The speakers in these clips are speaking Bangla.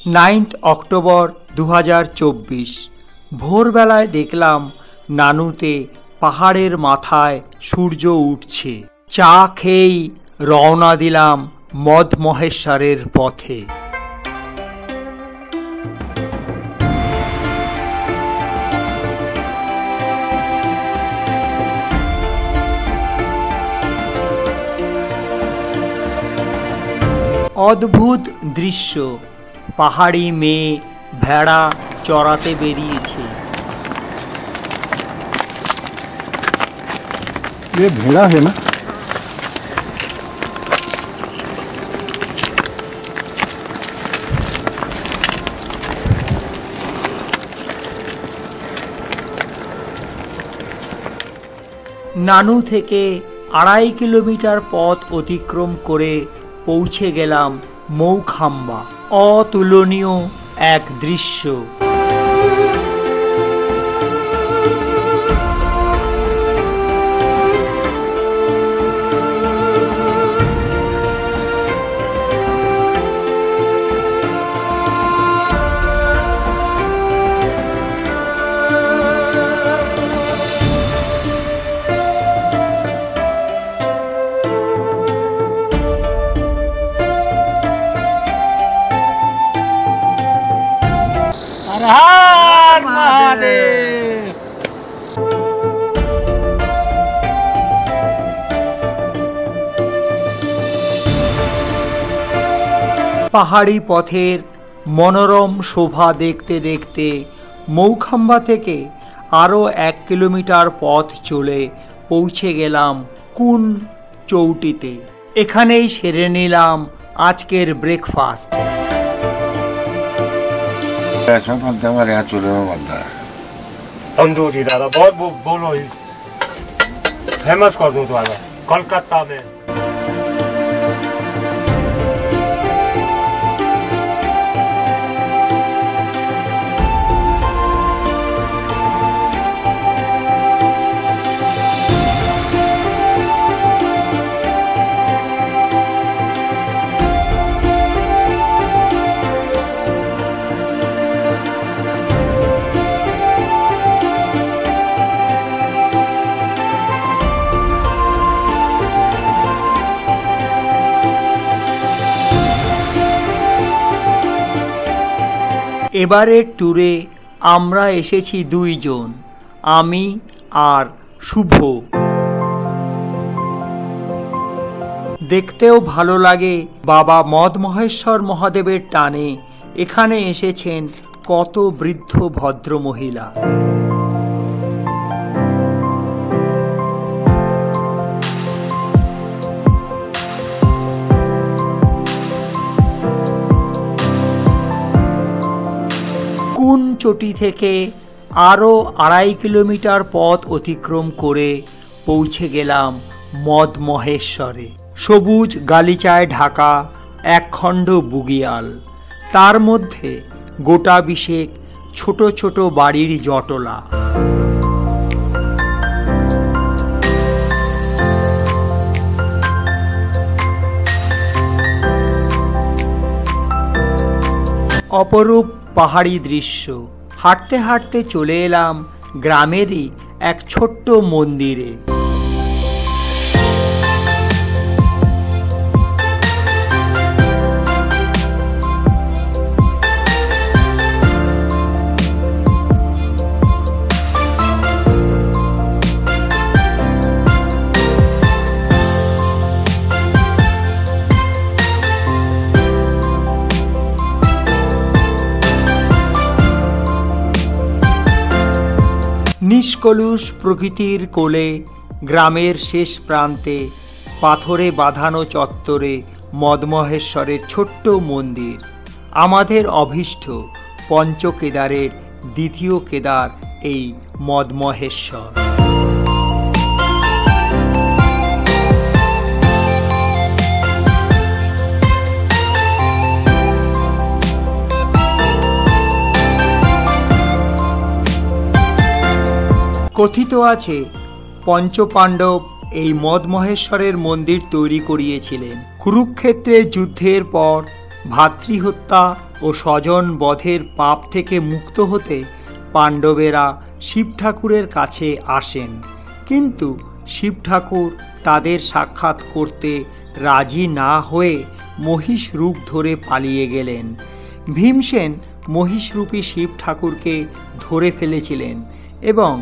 9 অক্টোবর 2024 ভোরবেলায় দেখলাম নানুতে পাহাড়ের মাথায় সূর্য উঠছে। চা খেয়েই রওনা দিলাম মদমহেশ্বরের পথে। অদ্ভুত দৃশ্য, পাহাড়ি মেয়ে ভেড়া চড়াতে বেরিয়েছে। ये भेड़ा है ना? নানু থেকে 2.5 কিলোমিটার পথ অতিক্রম করে পৌঁছে গেলাম মৌখাম্বা। অতুলনীয় এক দৃশ্য। পাহাড়ি পথের মনোরম শোভা দেখতে দেখতে মৌখাম্বা থেকে আরও 1 কিলোমিটার পথ চলে পৌঁছে গেলাম কুন চৌটিতে। এখানেই সেরে নিলাম আজকের ব্রেকফাস্ট। ऐसा बनता है हमारे यहाँ चूल्हे में बनता है तंदूरी दादा, बहुत बोलो, फेमस कर दूँ तुम्हारा कोलकाता में। এবারের ট্যুরে আমরা এসেছি 2 জন, আমি আর শুভ। দেখতেও ভালো লাগে। বাবা মদমহেশ্বর মহাদেবের টানে এখানে এসেছেন কত বৃদ্ধ ভদ্র মহিলা। কুন চটি থেকে আরও 2.5 কিলোমিটার পথ অতিক্রম করে পৌঁছে গেলাম মদমহেশ্বরে। সবুজ গালিচায় ঢাকা একখণ্ড বুগিয়াল, তার মধ্যে গোটা বিশেক ছোট ছোট বাড়ির জটলা। অপরূপ পাহাড়ি দৃশ্য। হাঁটতে হাঁটতে চলে এলাম গ্রামেরই এক ছোট্ট মন্দিরে। নিষ্কলুষ প্রকৃতির কোলে গ্রামের শেষ প্রান্তে পাথরে বাঁধানো চত্বরে মদমহেশ্বরের ছোট্ট মন্দির। আমাদের অভীষ্ট পঞ্চকেদারের দ্বিতীয় কেদার এই মদমহেশ্বর। কথিত আছে পঞ্চপাণ্ডব এই মদমহেশ্বরের মন্দির তৈরি করিয়েছিলেন। কুরুক্ষেত্রের যুদ্ধের পর ভাতৃহত্যা ও ও স্বজন বধের পাপ থেকে মুক্ত হতে পাণ্ডবেরা শিব ঠাকুরের কাছে আসেন, কিন্তু শিব ঠাকুর তাদের সাক্ষাৎ করতে রাজি না হয়ে মহিষ রূপ ধরে পালিয়ে গেলেন। ভীমসেন মহিষরূপী শিব ঠাকুরকে ধরে ফেলেছিলেন এবং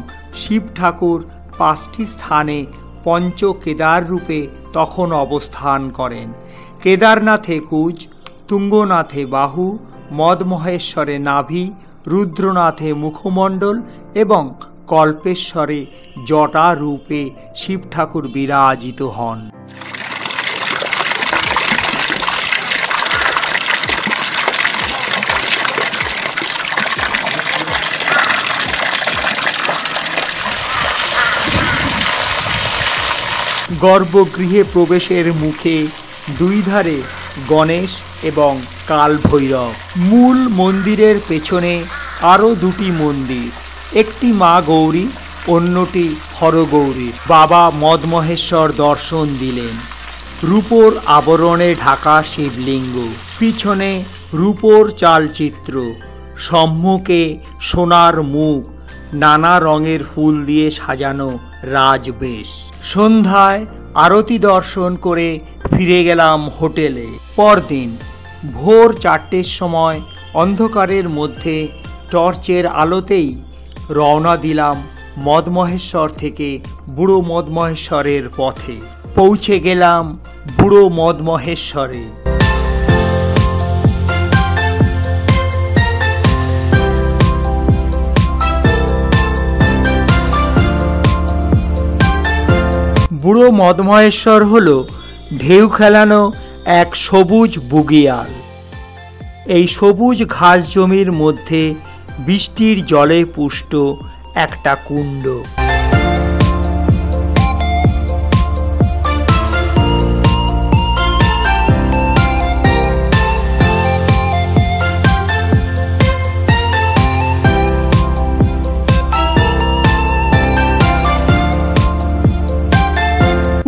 শিব ঠাকুর 5টি স্থানে পঞ্চ কেদার রূপে তখন অবস্থান করেন। কেদারনাথে কুজ, তুঙ্গনাথে বাহু, মদমহেশ্বরে নাভি, রুদ্রনাথে মুখমণ্ডল এবং কল্পেশ্বরে জটা রূপে শিব ঠাকুর বিরাজিত হন। গর্ভগৃহে প্রবেশের মুখে দুই ধারে গণেশ এবং কালভৈরব। মূল মন্দিরের পেছনে আরও 2টি মন্দির, একটি মা গৌরী, অন্যটি হরগৌরীর। বাবা মদমহেশ্বর দর্শন দিলেন। রূপোর আবরণে ঢাকা শিবলিঙ্গ, পিছনে রূপোর চালচিত্র, সম্মুখে সোনার মুখ, নানা রঙের ফুল দিয়ে সাজানো রাজবেশ। সন্ধ্যায় আরতি দর্শন করে ফিরে গেলাম হোটেলে। পরদিন ভোর 4টের সময় অন্ধকারের মধ্যে টর্চের আলোতেই রওনা দিলাম মদমহেশ্বর থেকে বুড়ো মদমহেশ্বরের পথে। পৌঁছে গেলাম বুড়ো মদমহেশ্বরে। বুড়ো মদমহেশ্বর হল ঢেউ খেলানো এক সবুজ বুগিয়াল। এই সবুজ ঘাস জমির মধ্যে বৃষ্টির জলে পুষ্ট একটা কুণ্ড।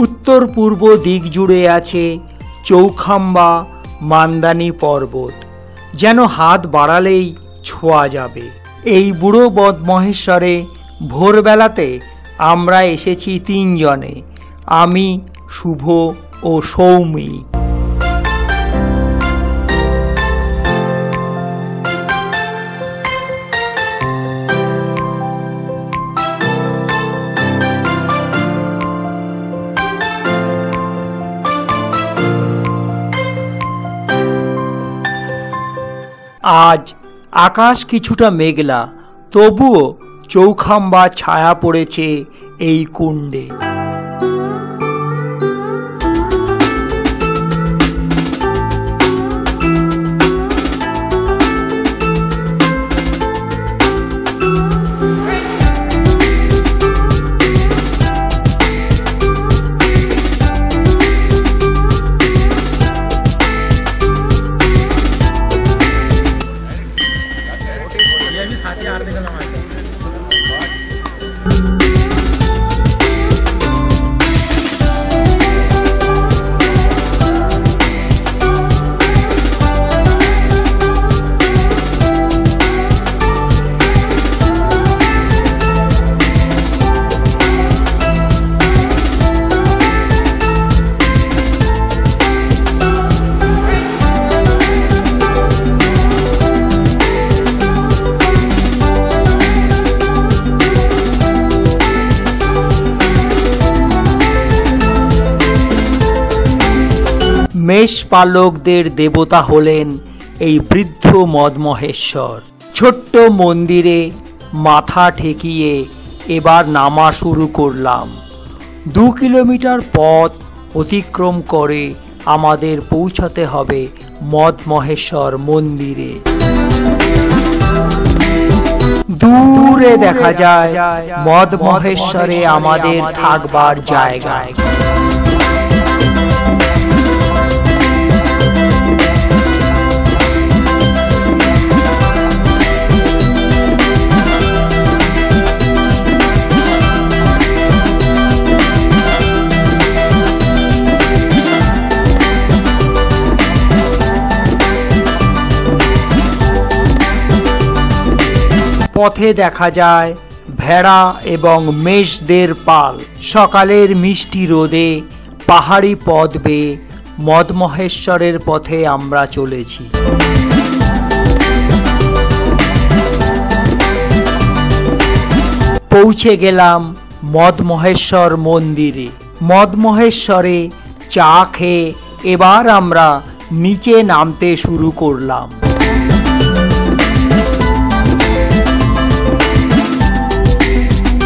উত্তর পূর্ব দিক জুড়ে আছে চৌখাম্বা মান্দানি পর্বত, যেন হাত বাড়ালেই ছোঁয়া যাবে। এই বুড়ো মদমহেশ্বরে ভোরবেলাতে আমরা এসেছি 3 জনে, আমি, শুভ ও সৌমি। আজ আকাশ কিছুটা মেঘলা, তবুও চৌখাম্বা ছায়া পড়েছে এই কুণ্ডে। মেষপালকদের দেবতা হলেন এই বৃদ্ধ মদমহেশ্বর। ছোট্ট মন্দিরে মাথা ঠেকিয়ে এবার নামা শুরু করলাম। 2 কিলোমিটার পথ অতিক্রম করে আমাদের পৌঁছাতে হবে মদমহেশ্বর মন্দিরে। দূরে দেখা যায় মদমহেশ্বরে আমাদের থাকবার জায়গা। পথে দেখা যায় ভেড়া এবং মেষদের পাল। সকালের মিষ্টি রোদে পাহাড়ি পথ বেয়ে মদমহেশ্বরের পথে আমরা চলেছি। পৌঁছে গেলাম মদমহেশ্বর মন্দিরে। মদমহেশ্বরে চা খেয়ে এবার আমরা নিচে নামতে শুরু করলাম।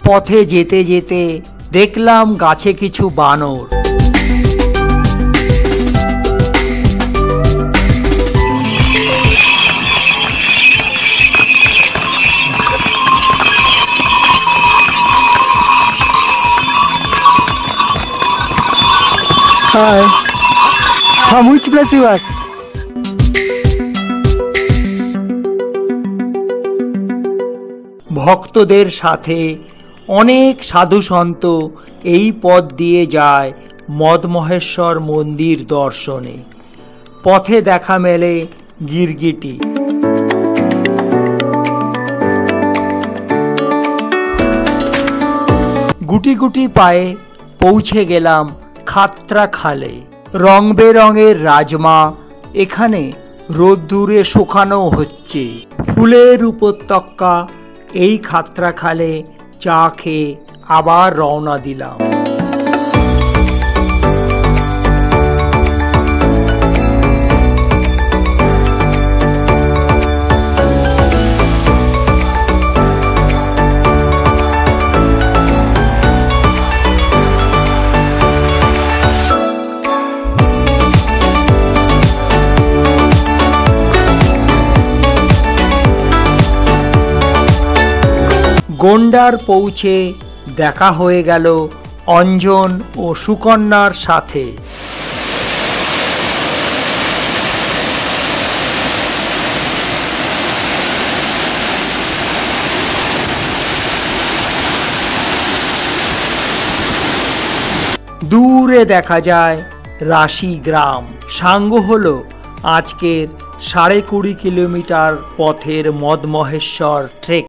পথে যেতে যেতে দেখলাম গাছে কিছু বানর। Hi. From which place you are? ভক্তদের সাথে অনেক সাধু সন্ত এই পথ দিয়ে যায় মদমহেশ্বর মন্দির দর্শনে। পথে দেখা মেলে গিরগিটি। গুটি গুটি পায়ে পৌঁছে গেলাম খাত্রা খালে। রং বেরঙের রাজমা এখানে রোদ্দুরে শুকানো হচ্ছে। ফুলের উপত্যকা এই খাত্রা খালে চা খেয়ে আবার রওনা দিলাম। গন্ডার পৌঁছে দেখা হয়ে গেল অঞ্জন ও সুকন্যার সাথে। দূরে দেখা যায় রাশি গ্রাম। সাঙ্গ হলো আজকের 20.5 কিলোমিটার পথের মদমহেশ্বর ট্রেক।